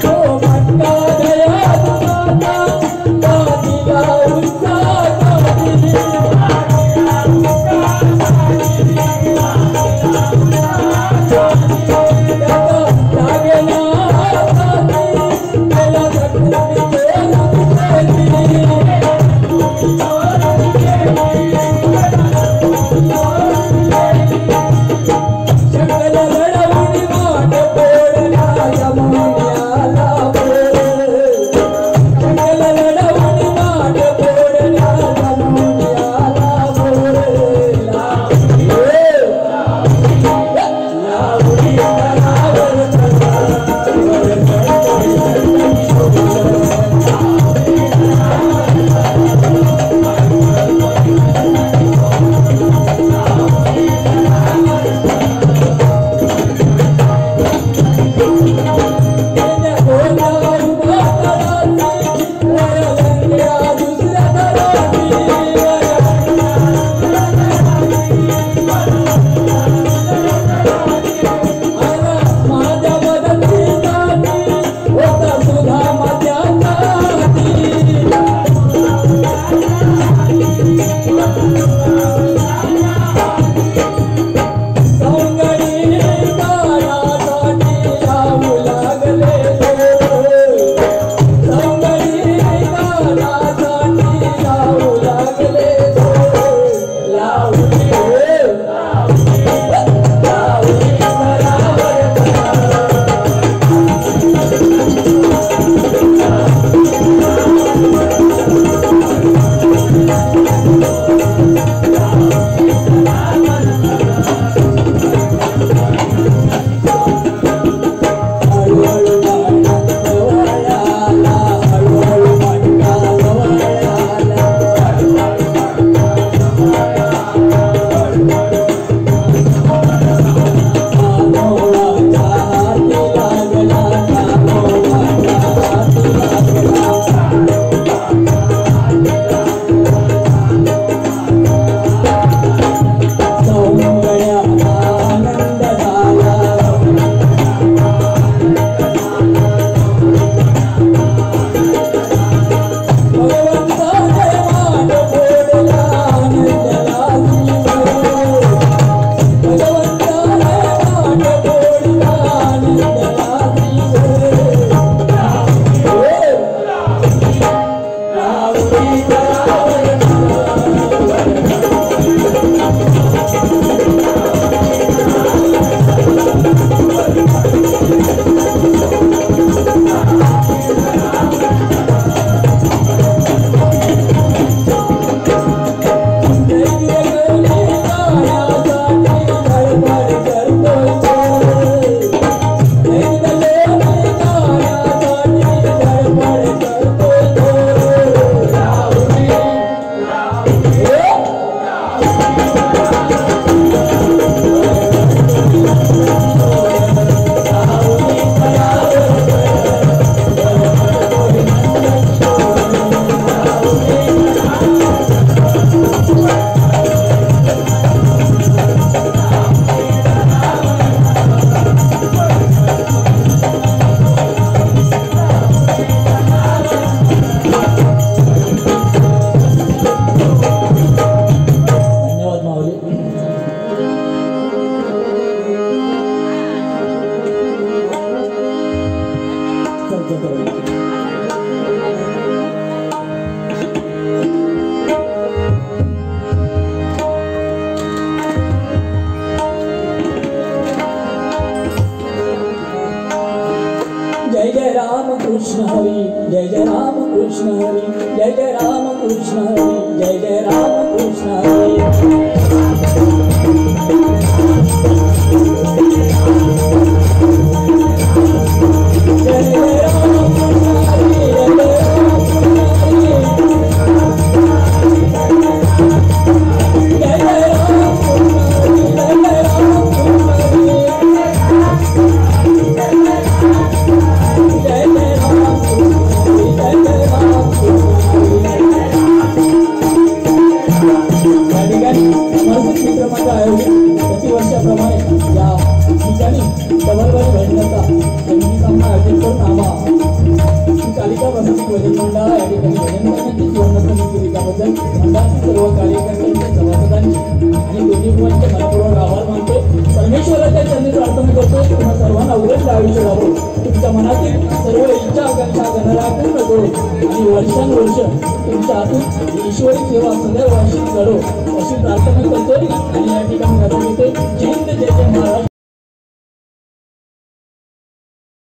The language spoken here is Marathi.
Oh my God. जय जय राम कृष्ण हरी, जय जय राम कृष्ण हरी, जय जय राम कृष्ण हरी, जय जय राम कृष्ण हरी। प्रतिवर्षाप्रमाणे या ठिकाणी डबलबारी भजनाचा संगीत सामना आयोजित करून आम्हा कालिका प्रसादिक भजन मंडळ या ठिकाणी भजन करण्याची सुवर्णसंधी केली त्याबद्दल मंडळातील सर्व कार्यकर्त्यांचे सभासदांचे आणि दोन्ही गुणांचे मनपूर्वक आभार मानतो। परमेश्वराच्या चरणी प्रार्थना करतो तुम्हा सर्वांना उदंड आयुष्य लाभो, तुमच्या मनातील सर्व इच्छा आकांक्षा गणना पूर्ण करो आणि वर्षानुवर्ष तुमच्या हातून ईश्वरी सेवा सदैव अशीच घडो अशी प्रार्थना करतो आणि या ठिकाणी